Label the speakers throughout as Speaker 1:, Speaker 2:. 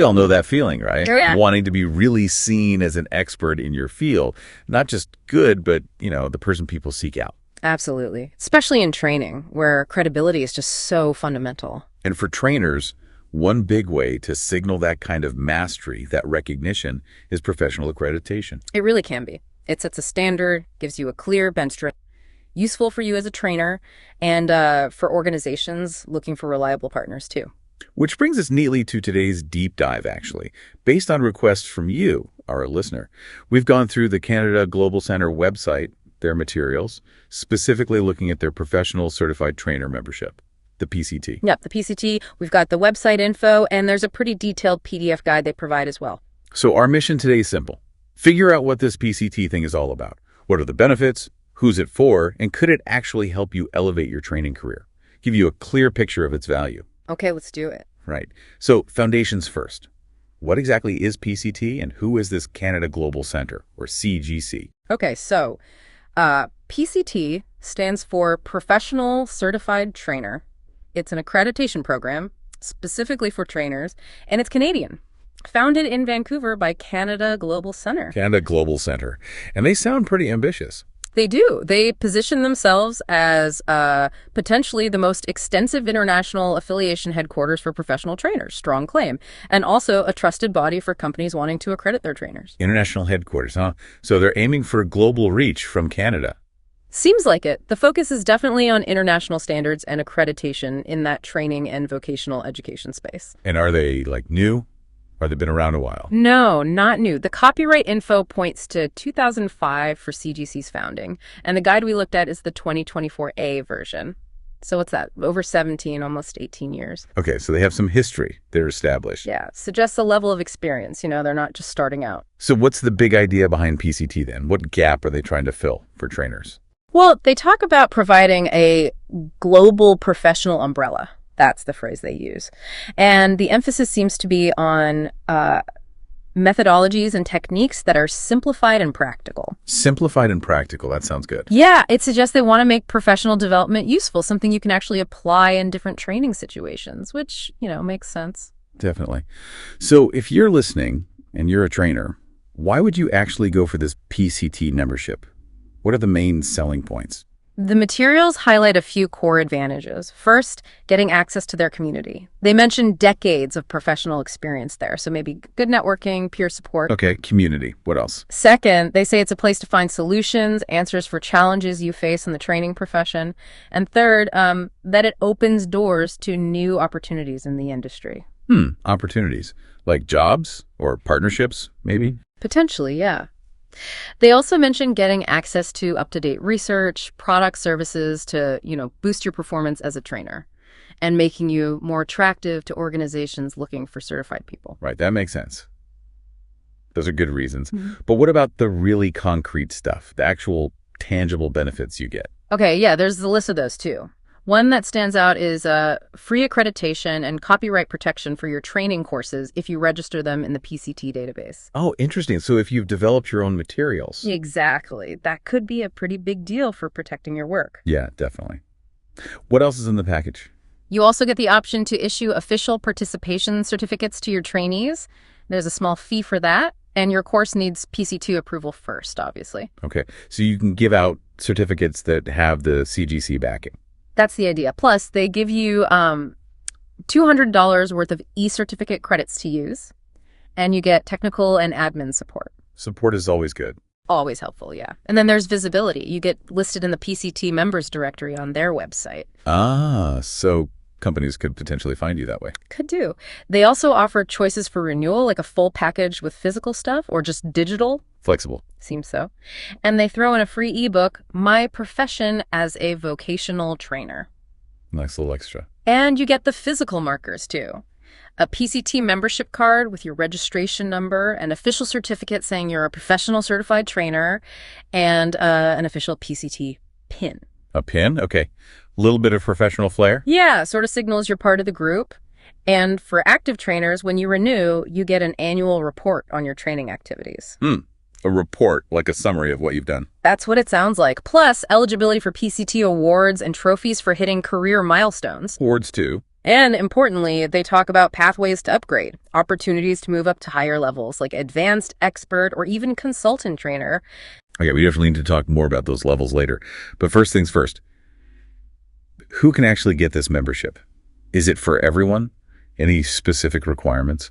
Speaker 1: We all know that feeling, right?
Speaker 2: Oh, yeah.
Speaker 1: Wanting to be really seen as an expert in your field. Not just good, but, the person people seek out.
Speaker 2: Absolutely. Especially in training, where credibility is just so fundamental.
Speaker 1: And for trainers, one big way to signal that kind of mastery, that recognition, is professional accreditation.
Speaker 2: It really can be. It sets a standard, gives you a clear bench strength, useful for you as a trainer, and for organizations looking for reliable partners too.
Speaker 1: Which brings us neatly to today's deep dive, actually. Based on requests from you, our listener, we've gone through the Canada Global Centre website, their materials, specifically looking at their professional certified trainer membership, the PCT.
Speaker 2: Yep, the PCT. We've got the website info, and there's a pretty detailed PDF guide they provide as well.
Speaker 1: So our mission today is simple. Figure out what this PCT thing is all about. What are the benefits? Who's it for? And could it actually help you elevate your training career? Give you a clear picture of its value.
Speaker 2: Okay, let's do it.
Speaker 1: Right. So foundations first. What exactly is PCT and who is this Canada Global Centre, or CGC?
Speaker 2: Okay, so PCT stands for Professional Certified Trainer. It's an accreditation program specifically for trainers, and it's Canadian. Founded in Vancouver by Canada Global Centre.
Speaker 1: Canada Global Centre. And they sound pretty ambitious.
Speaker 2: They do. They position themselves as potentially the most extensive international affiliation headquarters for professional trainers, strong claim, and also a trusted body for companies wanting to accredit their trainers.
Speaker 1: International headquarters, huh? So they're aiming for global reach from Canada.
Speaker 2: Seems like it. The focus is definitely on international standards and accreditation in that training and vocational education space.
Speaker 1: And are they, new? Or they've been around a while?
Speaker 2: No, not new. The copyright info points to 2005 for CGC's founding, and the guide we looked at is the 2024A version. So what's that? Over 17, almost 18 years.
Speaker 1: Okay, so they have some history. They're established.
Speaker 2: Yeah, suggests a level of experience. They're not just starting out.
Speaker 1: So what's the big idea behind PCT then? What gap are they trying to fill for trainers?
Speaker 2: Well, they talk about providing a global professional umbrella. That's the phrase they use. And the emphasis seems to be on methodologies and techniques that are simplified and practical.
Speaker 1: Simplified and practical. That sounds good.
Speaker 2: Yeah, it suggests they want to make professional development useful, something you can actually apply in different training situations, which, makes sense.
Speaker 1: Definitely. So if you're listening and you're a trainer, why would you actually go for this PCT membership? What are the main selling points?
Speaker 2: The materials highlight a few core advantages. First, getting access to their community. They mention decades of professional experience there, so maybe good networking, peer support.
Speaker 1: Okay, community. What else?
Speaker 2: Second, they say it's a place to find solutions, answers for challenges you face in the training profession. And third, that it opens doors to new opportunities in the industry.
Speaker 1: Opportunities. Like jobs or partnerships, maybe?
Speaker 2: Potentially, yeah. They also mention getting access to up-to-date research, product services to, boost your performance as a trainer and making you more attractive to organizations looking for certified people.
Speaker 1: Right, that makes sense. Those are good reasons. But what about the really concrete stuff, the actual tangible benefits you get?
Speaker 2: Okay, yeah, there's the list of those too. One that stands out is free accreditation and copyright protection for your training courses if you register them in the PCT database.
Speaker 1: Oh, interesting. So if you've developed your own materials.
Speaker 2: Exactly. That could be a pretty big deal for protecting your work.
Speaker 1: Yeah, definitely. What else is in the package?
Speaker 2: You also get the option to issue official participation certificates to your trainees. There's a small fee for that, and your course needs PC2 approval first, obviously.
Speaker 1: Okay, so you can give out certificates that have the CGC backing.
Speaker 2: That's the idea. Plus, they give you $200 worth of e-certificate credits to use, and you get technical and admin support.
Speaker 1: Support is always good.
Speaker 2: Always helpful, yeah. And then there's visibility. You get listed in the PCT members directory on their website.
Speaker 1: Ah, so companies could potentially find you that way.
Speaker 2: Could do. They also offer choices for renewal, like a full package with physical stuff or just digital.
Speaker 1: Flexible.
Speaker 2: Seems so. And they throw in a free ebook, My Profession as a Vocational Trainer.
Speaker 1: Nice little extra.
Speaker 2: And you get the physical markers, too. A PCT membership card with your registration number, an official certificate saying you're a professional certified trainer, and an official PCT pin.
Speaker 1: A pin? Okay. A little bit of professional flair?
Speaker 2: Yeah, sort of signals you're part of the group. And for active trainers, when you renew, you get an annual report on your training activities.
Speaker 1: A report, like a summary of what you've done.
Speaker 2: That's what it sounds like. Plus, eligibility for PCT awards and trophies for hitting career milestones.
Speaker 1: Awards too.
Speaker 2: And importantly, they talk about pathways to upgrade, opportunities to move up to higher levels like advanced, expert, or even consultant trainer.
Speaker 1: Okay, we definitely need to talk more about those levels later. But first things first, who can actually get this membership? Is it for everyone? Any specific requirements?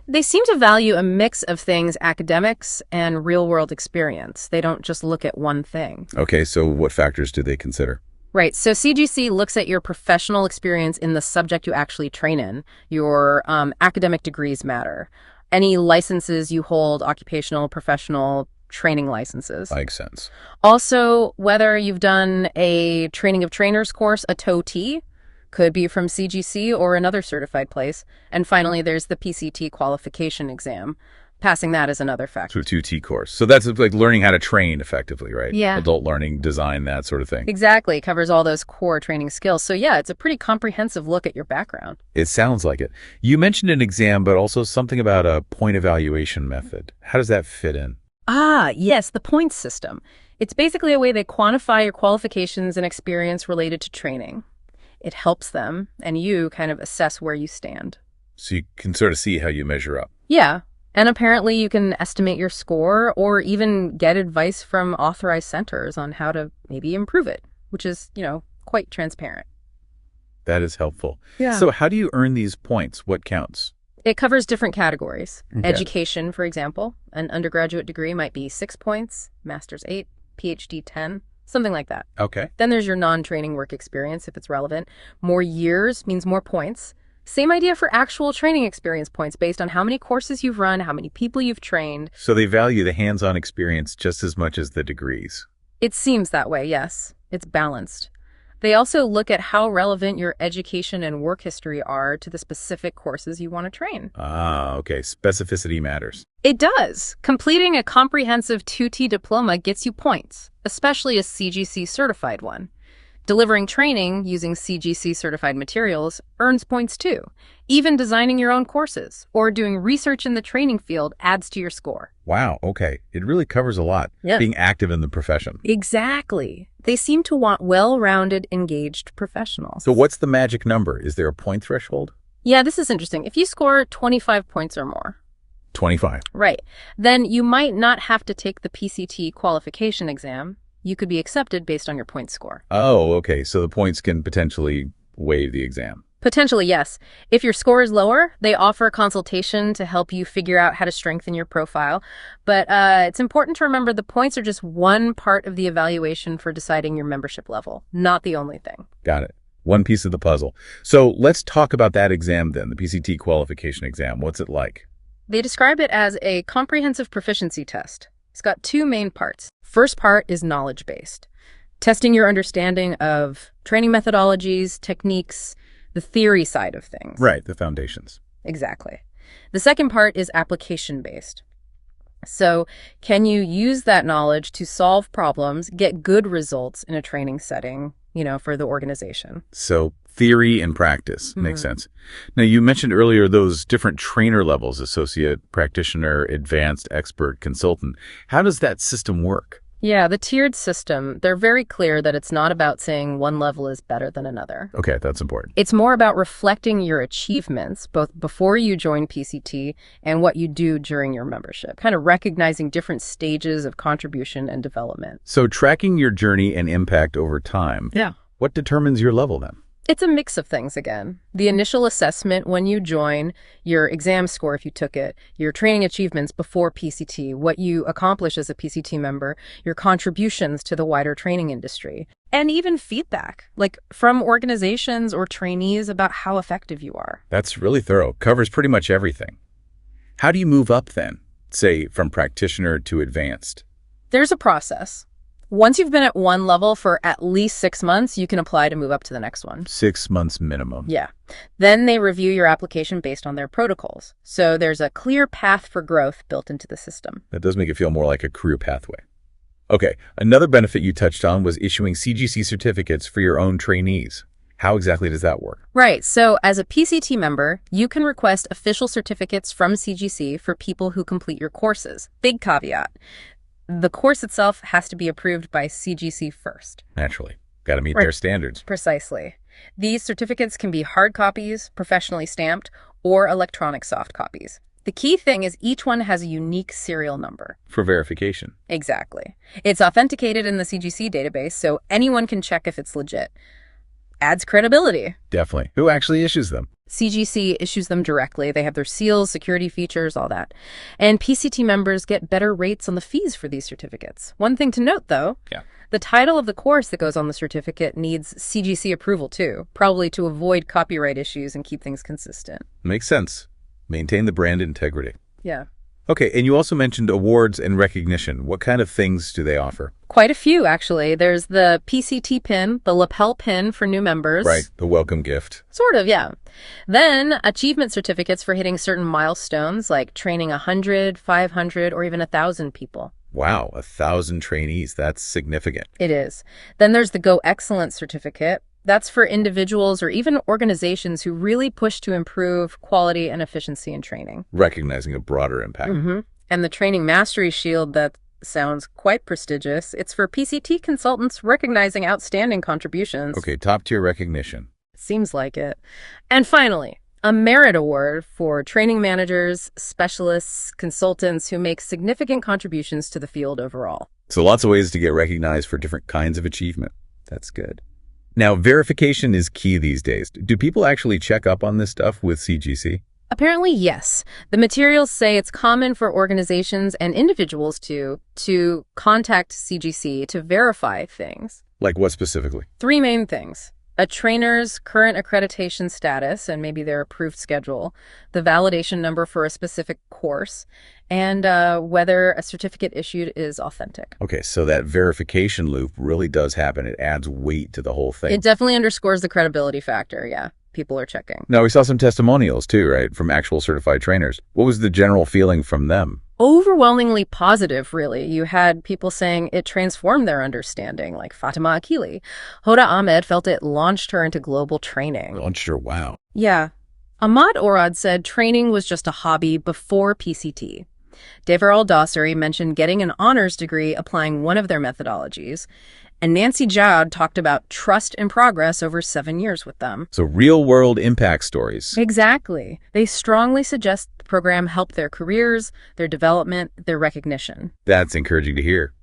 Speaker 2: They seem to value a mix of things, academics and real-world experience. They don't just look at one thing.
Speaker 1: Okay, so what factors do they consider?
Speaker 2: Right. So CGC looks at your professional experience in the subject you actually train in. Your academic degrees matter. Any licenses you hold, occupational, professional, training licenses.
Speaker 1: Makes sense.
Speaker 2: Also, whether you've done a training of trainers course, a TOT, could be from CGC or another certified place. And finally, there's the PCT qualification exam. Passing that is another factor.
Speaker 1: So a 2T course. So that's like learning how to train effectively, right?
Speaker 2: Yeah.
Speaker 1: Adult learning, design, that sort of thing.
Speaker 2: Exactly. Covers all those core training skills. So yeah, it's a pretty comprehensive look at your background.
Speaker 1: It sounds like it. You mentioned an exam, but also something about a point evaluation method. How does that fit in?
Speaker 2: Ah, yes, the points system. It's basically a way they quantify your qualifications and experience related to training. It helps them and you kind of assess where you stand.
Speaker 1: So you can sort of see how you measure up.
Speaker 2: Yeah. And apparently you can estimate your score or even get advice from authorized centers on how to maybe improve it, which is, quite transparent.
Speaker 1: That is helpful.
Speaker 2: Yeah.
Speaker 1: So how do you earn these points? What counts?
Speaker 2: It covers different categories.
Speaker 1: Okay.
Speaker 2: Education, for example. An undergraduate degree might be 6 points, master's 8, PhD 10, something like that.
Speaker 1: Okay.
Speaker 2: Then there's your non-training work experience, if it's relevant. More years means more points. Same idea for actual training experience points based on how many courses you've run, how many people you've trained.
Speaker 1: So they value the hands-on experience just as much as the degrees.
Speaker 2: It seems that way, yes. It's balanced. They also look at how relevant your education and work history are to the specific courses you want to train.
Speaker 1: Ah, okay. Specificity matters.
Speaker 2: It does. Completing a comprehensive 2T diploma gets you points, especially a CGC certified one. Delivering training using CGC certified materials earns points too. Even designing your own courses or doing research in the training field adds to your score.
Speaker 1: Wow, okay. It really covers a lot.
Speaker 2: Yeah.
Speaker 1: Being active in the profession.
Speaker 2: Exactly. They seem to want well-rounded, engaged professionals.
Speaker 1: So what's the magic number? Is there a point threshold?
Speaker 2: Yeah, this is interesting. If you score 25 points or more,
Speaker 1: 25.
Speaker 2: right, then you might not have to take the PCT qualification exam. You could be accepted based on your point score.
Speaker 1: Oh, okay. So the points can potentially waive the exam.
Speaker 2: Potentially, yes. If your score is lower, they offer a consultation to help you figure out how to strengthen your profile. But it's important to remember the points are just one part of the evaluation for deciding your membership level, not the only thing.
Speaker 1: Got it. One piece of the puzzle. So let's talk about that exam then, the PCT qualification exam. What's it like?
Speaker 2: They describe it as a comprehensive proficiency test. It's got two main parts. First part is knowledge-based, testing your understanding of training methodologies, techniques, the theory side of things.
Speaker 1: Right, the foundations.
Speaker 2: Exactly. The second part is application-based. So can you use that knowledge to solve problems, get good results in a training setting, for the organization?
Speaker 1: So theory and practice. Makes sense. Now, you mentioned earlier those different trainer levels, associate, practitioner, advanced, expert, consultant. How does that system work?
Speaker 2: Yeah, the tiered system, they're very clear that it's not about saying one level is better than another.
Speaker 1: Okay, that's important.
Speaker 2: It's more about reflecting your achievements, both before you join PCT and what you do during your membership, kind of recognizing different stages of contribution and development.
Speaker 1: So tracking your journey and impact over time.
Speaker 2: Yeah.
Speaker 1: What determines your level then?
Speaker 2: It's a mix of things again. The initial assessment when you join, your exam score if you took it, your training achievements before PCT, what you accomplish as a PCT member, your contributions to the wider training industry, and even feedback, like from organizations or trainees about how effective you are.
Speaker 1: That's really thorough. Covers pretty much everything. How do you move up then, say from practitioner to advanced?
Speaker 2: There's a process. Once you've been at one level for at least 6 months, you can apply to move up to the next one.
Speaker 1: 6 months minimum.
Speaker 2: Yeah. Then they review your application based on their protocols. So there's a clear path for growth built into the system.
Speaker 1: That does make it feel more like a career pathway. Okay, another benefit you touched on was issuing CGC certificates for your own trainees. How exactly does that work?
Speaker 2: Right. So as a PCT member, you can request official certificates from CGC for people who complete your courses. Big caveat. The course itself has to be approved by CGC first.
Speaker 1: Naturally. Got to meet
Speaker 2: Right.
Speaker 1: their standards.
Speaker 2: Precisely. These certificates can be hard copies, professionally stamped, or electronic soft copies. The key thing is each one has a unique serial number.
Speaker 1: For verification.
Speaker 2: Exactly. It's authenticated in the CGC database, so anyone can check if it's legit. Adds credibility.
Speaker 1: Definitely. Who actually issues them?
Speaker 2: CGC issues them directly. They have their seals, security features, all that. And PCT members get better rates on the fees for these certificates. One thing to note, though, the title of the course that goes on the certificate needs CGC approval, too, probably to avoid copyright issues and keep things consistent.
Speaker 1: Makes sense. Maintain the brand integrity.
Speaker 2: Yeah.
Speaker 1: Okay, and you also mentioned awards and recognition. What kind of things do they offer?
Speaker 2: Quite a few, actually. There's the PCT pin, the lapel pin for new members.
Speaker 1: Right, the welcome gift.
Speaker 2: Sort of, yeah. Then achievement certificates for hitting certain milestones, like training 100, 500, or even 1,000 people.
Speaker 1: Wow, 1,000 trainees. That's significant.
Speaker 2: It is. Then there's the Go Excellence certificate. That's for individuals or even organizations who really push to improve quality and efficiency in training.
Speaker 1: Recognizing a broader impact.
Speaker 2: And the Training Mastery Shield, that sounds quite prestigious. It's for PCT consultants recognizing outstanding contributions.
Speaker 1: Okay, top-tier recognition.
Speaker 2: Seems like it. And finally, a merit award for training managers, specialists, consultants who make significant contributions to the field overall.
Speaker 1: So lots of ways to get recognized for different kinds of achievement. That's good. Now, verification is key these days. Do people actually check up on this stuff with CGC?
Speaker 2: Apparently, yes. The materials say it's common for organizations and individuals to contact CGC to verify things.
Speaker 1: Like what specifically?
Speaker 2: 3 main things. A trainer's current accreditation status and maybe their approved schedule, the validation number for a specific course, and whether a certificate issued is authentic.
Speaker 1: Okay, so that verification loop really does happen. It adds weight to the whole thing.
Speaker 2: It definitely underscores the credibility factor, yeah. People are checking.
Speaker 1: Now, we saw some testimonials too, right, from actual certified trainers. What was the general feeling from them?
Speaker 2: Overwhelmingly positive, really. You had people saying it transformed their understanding, like Fatima Akili. Hoda Ahmed felt it launched her into global training.
Speaker 1: Launched her, wow.
Speaker 2: Yeah. Ahmad Orad said training was just a hobby before PCT. Deverell Dossary mentioned getting an honors degree applying one of their methodologies. And Nancy Jowd talked about trust and progress over 7 years with them.
Speaker 1: So real-world impact stories.
Speaker 2: Exactly. They strongly suggest the program helped their careers, their development, their recognition.
Speaker 1: That's encouraging to hear.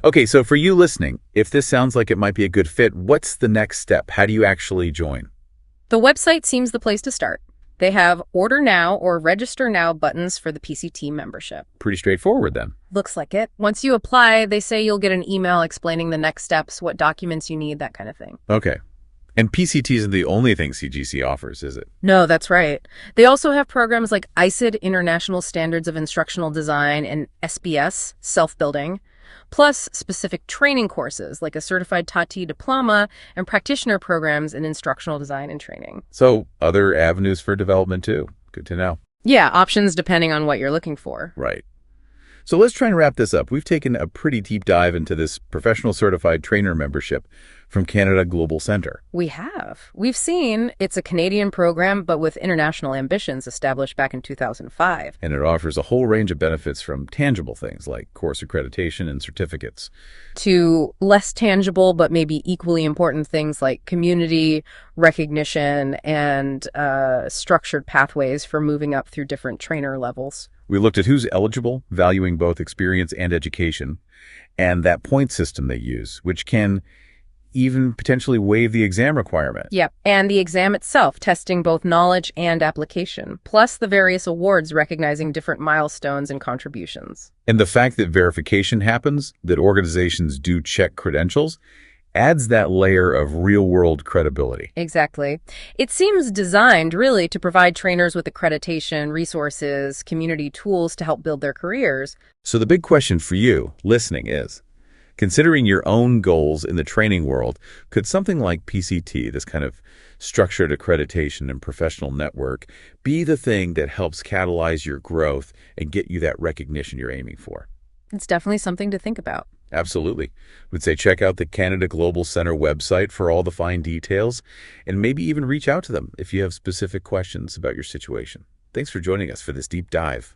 Speaker 1: Okay, so for you listening, if this sounds like it might be a good fit, what's the next step? How do you actually join?
Speaker 2: The website seems the place to start. They have Order Now or Register Now buttons for the PCT membership.
Speaker 1: Pretty straightforward then.
Speaker 2: Looks like it. Once you apply, they say you'll get an email explaining the next steps, what documents you need, that kind of thing.
Speaker 1: Okay. And PCT isn't the only thing CGC offers, is it?
Speaker 2: No, that's right. They also have programs like ICID, International Standards of Instructional Design, and SBS, Self-Building, plus specific training courses like a certified Tati diploma and practitioner programs in instructional design and training.
Speaker 1: So other avenues for development too. Good to know.
Speaker 2: Yeah, options depending on what you're looking for.
Speaker 1: Right. So let's try and wrap this up. We've taken a pretty deep dive into this professional certified trainer membership from Canada Global Centre.
Speaker 2: We have. We've seen it's a Canadian program, but with international ambitions established back in 2005.
Speaker 1: And it offers a whole range of benefits from tangible things like course accreditation and certificates
Speaker 2: to less tangible, but maybe equally important things like community recognition and structured pathways for moving up through different trainer levels.
Speaker 1: We looked at who's eligible, valuing both experience and education, and that point system they use, which can even potentially waive the exam requirement.
Speaker 2: Yep, and the exam itself, testing both knowledge and application, plus the various awards recognizing different milestones and contributions.
Speaker 1: And the fact that verification happens, that organizations do check credentials, adds that layer of real-world credibility.
Speaker 2: Exactly. It seems designed, really, to provide trainers with accreditation, resources, community tools to help build their careers.
Speaker 1: So the big question for you, listening, is, considering your own goals in the training world, could something like PCT, this kind of structured accreditation and professional network, be the thing that helps catalyze your growth and get you that recognition you're aiming for?
Speaker 2: It's definitely something to think about.
Speaker 1: Absolutely. Would say check out the Canada Global Centre website for all the fine details, and maybe even reach out to them if you have specific questions about your situation. Thanks for joining us for this deep dive.